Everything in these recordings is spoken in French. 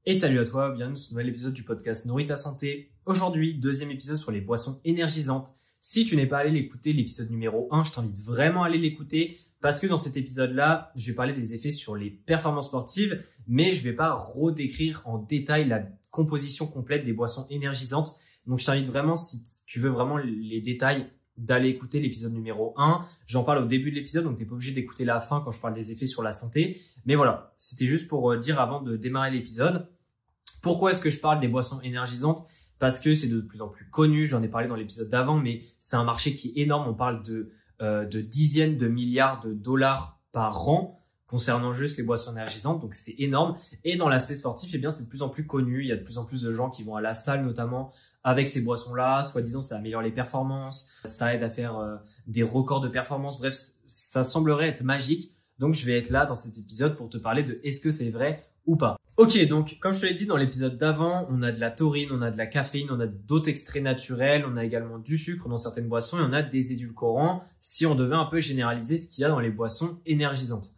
Et salut à toi, bienvenue dans ce nouvel épisode du podcast Nourris ta santé. Aujourd'hui, deuxième épisode sur les boissons énergisantes. Si tu n'es pas allé l'écouter, l'épisode numéro 1, je t'invite vraiment à aller l'écouter parce que dans cet épisode-là, je vais parler des effets sur les performances sportives, mais je vais pas redécrire en détail la composition complète des boissons énergisantes. Donc, je t'invite vraiment, si tu veux vraiment les détails, d'aller écouter l'épisode numéro 1. J'en parle au début de l'épisode, donc t'es pas obligé d'écouter la fin quand je parle des effets sur la santé. Mais voilà, c'était juste pour dire avant de démarrer l'épisode. Pourquoi est-ce que je parle des boissons énergisantes? Parce que c'est de plus en plus connu, j'en ai parlé dans l'épisode d'avant, mais c'est un marché qui est énorme. On parle de dizaines de milliards de dollars par an concernant juste les boissons énergisantes, donc c'est énorme. Et dans l'aspect sportif, eh bien, c'est de plus en plus connu. Il y a de plus en plus de gens qui vont à la salle, notamment avec ces boissons-là. Soi-disant, ça améliore les performances, ça aide à faire des records de performance. Bref, ça semblerait être magique. Donc, je vais être là dans cet épisode pour te parler de est-ce que c'est vrai ou pas. Ok, donc comme je te l'ai dit dans l'épisode d'avant, on a de la taurine, on a de la caféine, on a d'autres extraits naturels, on a également du sucre dans certaines boissons et on a des édulcorants si on devait un peu généraliser ce qu'il y a dans les boissons énergisantes.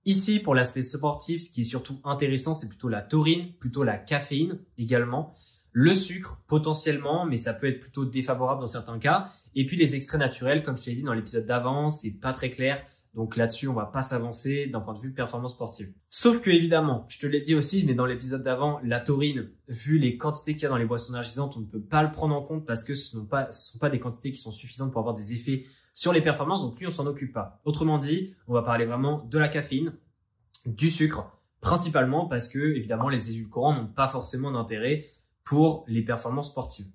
Ici, pour l'aspect sportif, ce qui est surtout intéressant, c'est plutôt la taurine, plutôt la caféine également, le sucre potentiellement, mais ça peut être plutôt défavorable dans certains cas, et puis les extraits naturels, comme je t'ai dit dans l'épisode d'avant, c'est pas très clair. Donc là-dessus, on va pas s'avancer d'un point de vue performance sportive. Sauf que évidemment, je te l'ai dit aussi, mais dans l'épisode d'avant, la taurine, vu les quantités qu'il y a dans les boissons énergisantes, on ne peut pas le prendre en compte parce que ce ne sont pas des quantités qui sont suffisantes pour avoir des effets sur les performances. Donc lui, on s'en occupe pas. Autrement dit, on va parler vraiment de la caféine, du sucre, principalement parce que évidemment, les édulcorants n'ont pas forcément d'intérêt pour les performances sportives.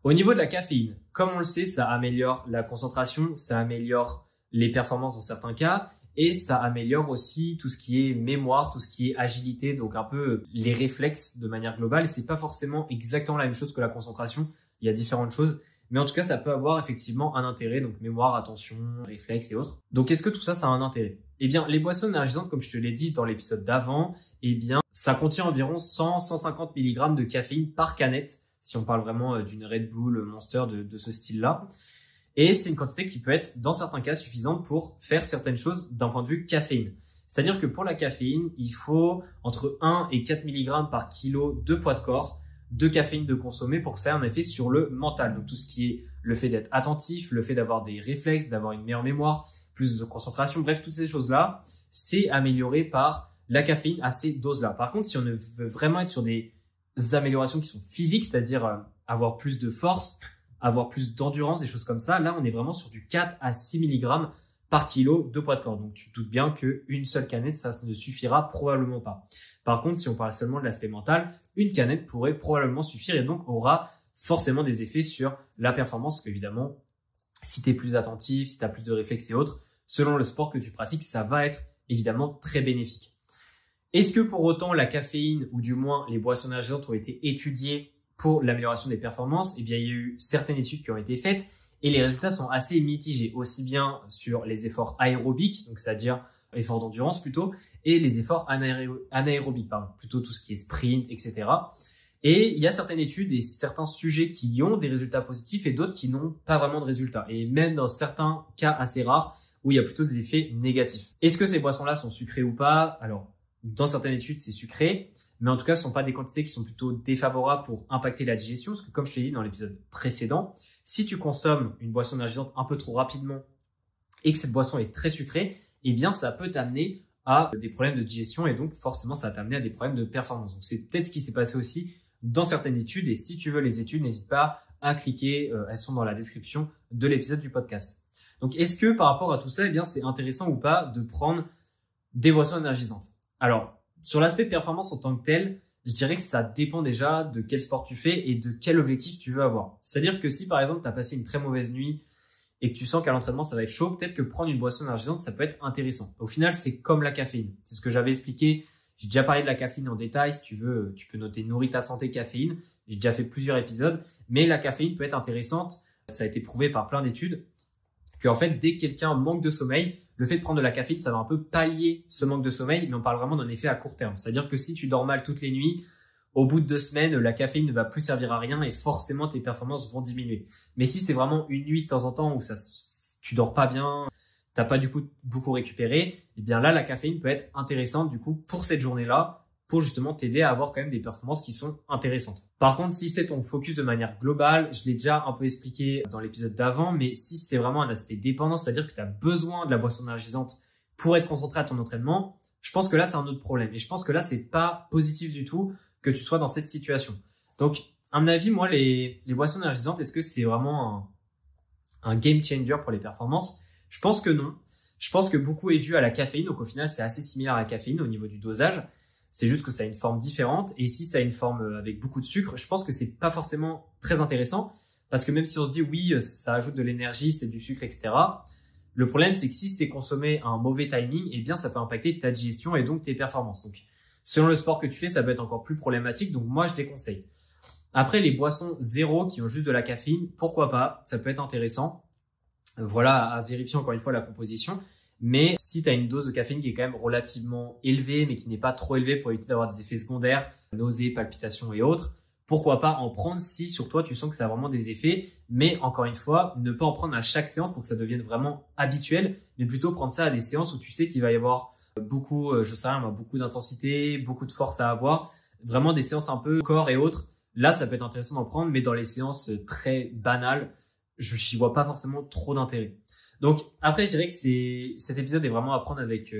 Au niveau de la caféine, comme on le sait, ça améliore la concentration, ça améliore les performances dans certains cas et ça améliore aussi tout ce qui est mémoire, tout ce qui est agilité, donc un peu les réflexes de manière globale. Et c'est pas forcément exactement la même chose que la concentration, il y a différentes choses, mais en tout cas ça peut avoir effectivement un intérêt, donc mémoire, attention, réflexes et autres. Donc est-ce que tout ça, ça a un intérêt? Eh bien les boissons énergisantes, comme je te l'ai dit dans l'épisode d'avant, eh bien ça contient environ 100-150 mg de caféine par canette, si on parle vraiment d'une Red Bull, Monster de ce style-là. Et c'est une quantité qui peut être, dans certains cas, suffisante pour faire certaines choses d'un point de vue caféine. C'est-à-dire que pour la caféine, il faut entre 1 et 4 mg par kilo de poids de corps de caféine de consommer pour que ça ait un effet sur le mental. Donc tout ce qui est le fait d'être attentif, le fait d'avoir des réflexes, d'avoir une meilleure mémoire, plus de concentration, bref, toutes ces choses-là, c'est amélioré par la caféine à ces doses-là. Par contre, si on veut vraiment être sur des améliorations qui sont physiques, c'est-à-dire avoir plus de force, avoir plus d'endurance, des choses comme ça. Là, on est vraiment sur du 4 à 6 mg par kilo de poids de corps. Donc, tu te doutes bien qu'une seule canette, ça ne suffira probablement pas. Par contre, si on parle seulement de l'aspect mental, une canette pourrait probablement suffire et donc aura forcément des effets sur la performance. Parce qu'évidemment, si tu es plus attentif, si tu as plus de réflexes et autres, selon le sport que tu pratiques, ça va être évidemment très bénéfique. Est-ce que pour autant la caféine, ou du moins les boissons énergisantes ont été étudiées pour l'amélioration des performances? Eh bien, il y a eu certaines études qui ont été faites et les résultats sont assez mitigés, aussi bien sur les efforts aérobiques, donc c'est-à-dire efforts d'endurance plutôt, et les efforts anaérobiques, plutôt tout ce qui est sprint, etc. Et il y a certaines études et certains sujets qui ont des résultats positifs et d'autres qui n'ont pas vraiment de résultats. Et même dans certains cas assez rares où il y a plutôt des effets négatifs. Est-ce que ces boissons-là sont sucrées ou pas? Alors, dans certaines études, c'est sucré. Mais en tout cas, ce ne sont pas des quantités qui sont plutôt défavorables pour impacter la digestion. Parce que comme je t'ai dit dans l'épisode précédent, si tu consommes une boisson énergisante un peu trop rapidement et que cette boisson est très sucrée, eh bien, ça peut t'amener à des problèmes de digestion et donc forcément, ça va t'amener à des problèmes de performance. Donc, c'est peut-être ce qui s'est passé aussi dans certaines études. Et si tu veux les études, n'hésite pas à cliquer. Elles sont dans la description de l'épisode du podcast. Donc, est-ce que par rapport à tout ça, eh bien, c'est intéressant ou pas de prendre des boissons énergisantes? Alors, sur l'aspect performance en tant que tel, je dirais que ça dépend déjà de quel sport tu fais et de quel objectif tu veux avoir. C'est-à-dire que si par exemple tu as passé une très mauvaise nuit et que tu sens qu'à l'entraînement ça va être chaud, peut-être que prendre une boisson énergisante ça peut être intéressant. Au final, c'est comme la caféine. C'est ce que j'avais expliqué. J'ai déjà parlé de la caféine en détail. Si tu veux, tu peux noter Nourris ta santé caféine. J'ai déjà fait plusieurs épisodes. Mais la caféine peut être intéressante. Ça a été prouvé par plein d'études qu'en fait, dès que quelqu'un manque de sommeil, le fait de prendre de la caféine, ça va un peu pallier ce manque de sommeil, mais on parle vraiment d'un effet à court terme. C'est-à-dire que si tu dors mal toutes les nuits, au bout de 2 semaines, la caféine ne va plus servir à rien et forcément tes performances vont diminuer. Mais si c'est vraiment une nuit de temps en temps où tu dors pas bien, t'as pas du coup beaucoup récupéré, et bien là, la caféine peut être intéressante du coup pour cette journée-là, pour justement t'aider à avoir quand même des performances qui sont intéressantes. Par contre, si c'est ton focus de manière globale, je l'ai déjà un peu expliqué dans l'épisode d'avant, mais si c'est vraiment un aspect dépendant, c'est-à-dire que tu as besoin de la boisson énergisante pour être concentré à ton entraînement, je pense que là, c'est un autre problème. Et je pense que là, c'est pas positif du tout que tu sois dans cette situation. Donc, à mon avis, moi, les boissons énergisantes, est-ce que c'est vraiment un game changer pour les performances? Je pense que non. Je pense que beaucoup est dû à la caféine. Donc, au final, c'est assez similaire à la caféine au niveau du dosage. C'est juste que ça a une forme différente. Et si ça a une forme avec beaucoup de sucre, je pense que c'est pas forcément très intéressant. Parce que même si on se dit, oui, ça ajoute de l'énergie, c'est du sucre, etc. Le problème, c'est que si c'est consommé à un mauvais timing, eh bien, ça peut impacter ta digestion et donc tes performances. Donc, selon le sport que tu fais, ça peut être encore plus problématique. Donc, moi, je déconseille. Après, les boissons zéro qui ont juste de la caféine, pourquoi pas? Ça peut être intéressant. Voilà, à vérifier encore une fois la composition. Mais si tu as une dose de caféine qui est quand même relativement élevée, mais qui n'est pas trop élevée pour éviter d'avoir des effets secondaires, nausées, palpitations et autres, pourquoi pas en prendre si sur toi tu sens que ça a vraiment des effets. Mais encore une fois, ne pas en prendre à chaque séance pour que ça devienne vraiment habituel, mais plutôt prendre ça à des séances où tu sais qu'il va y avoir beaucoup, je sais rien, beaucoup d'intensité, beaucoup de force à avoir. Vraiment des séances un peu corps et autres. Là, ça peut être intéressant d'en prendre, mais dans les séances très banales, je n'y vois pas forcément trop d'intérêt. Donc après, je dirais que cet épisode est vraiment à prendre avec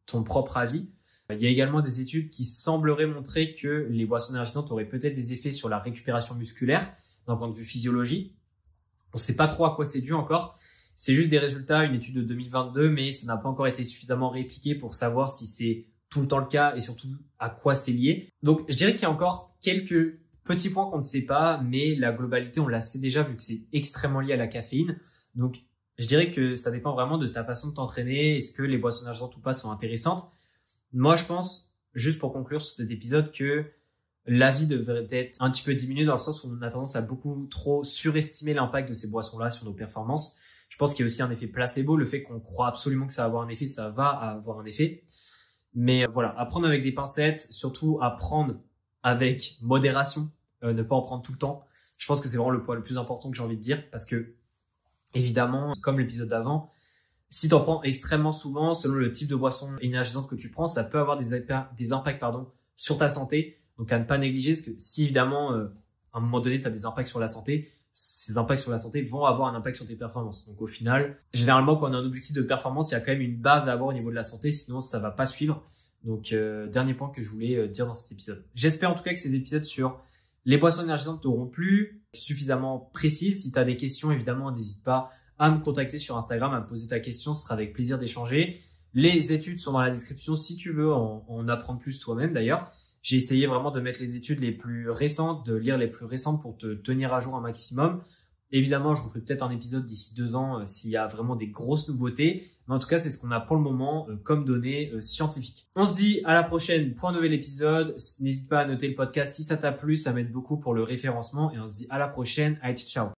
ton propre avis. Il y a également des études qui sembleraient montrer que les boissons énergisantes auraient peut-être des effets sur la récupération musculaire d'un point de vue physiologie. On ne sait pas trop à quoi c'est dû encore. C'est juste des résultats, une étude de 2022, mais ça n'a pas encore été suffisamment répliqué pour savoir si c'est tout le temps le cas et surtout à quoi c'est lié. Donc je dirais qu'il y a encore quelques petits points qu'on ne sait pas, mais la globalité, on la sait déjà vu que c'est extrêmement lié à la caféine. Donc je dirais que ça dépend vraiment de ta façon de t'entraîner. Est-ce que les boissons énergisantes ou pas sont intéressantes? Moi, je pense, juste pour conclure sur cet épisode, que l'avis devrait être un petit peu diminué dans le sens où on a tendance à beaucoup trop surestimer l'impact de ces boissons-là sur nos performances. Je pense qu'il y a aussi un effet placebo, le fait qu'on croit absolument que ça va avoir un effet, ça va avoir un effet. Mais voilà, à prendre avec des pincettes, surtout à prendre avec modération, ne pas en prendre tout le temps. Je pense que c'est vraiment le point le plus important que j'ai envie de dire parce que, évidemment, comme l'épisode d'avant, si tu en prends extrêmement souvent, selon le type de boisson énergisante que tu prends, ça peut avoir des impacts sur ta santé. Donc à ne pas négliger, parce que si évidemment, à un moment donné, tu as des impacts sur la santé, ces impacts sur la santé vont avoir un impact sur tes performances. Donc au final, généralement, quand on a un objectif de performance, il y a quand même une base à avoir au niveau de la santé, sinon ça va pas suivre. Donc dernier point que je voulais dire dans cet épisode. J'espère en tout cas que ces épisodes sur les boissons énergisantes t'auront plu, suffisamment précises. Si tu as des questions, évidemment, n'hésite pas à me contacter sur Instagram, à me poser ta question, ce sera avec plaisir d'échanger. Les études sont dans la description si tu veux en apprendre plus toi-même d'ailleurs. J'ai essayé vraiment de mettre les études les plus récentes, de lire les plus récentes pour te tenir à jour un maximum. Évidemment, je referai peut-être un épisode d'ici 2 ans s'il y a vraiment des grosses nouveautés. Mais en tout cas, c'est ce qu'on a pour le moment comme données scientifiques. On se dit à la prochaine pour un nouvel épisode. N'hésite pas à noter le podcast si ça t'a plu, ça m'aide beaucoup pour le référencement. Et on se dit à la prochaine. Allez, ciao.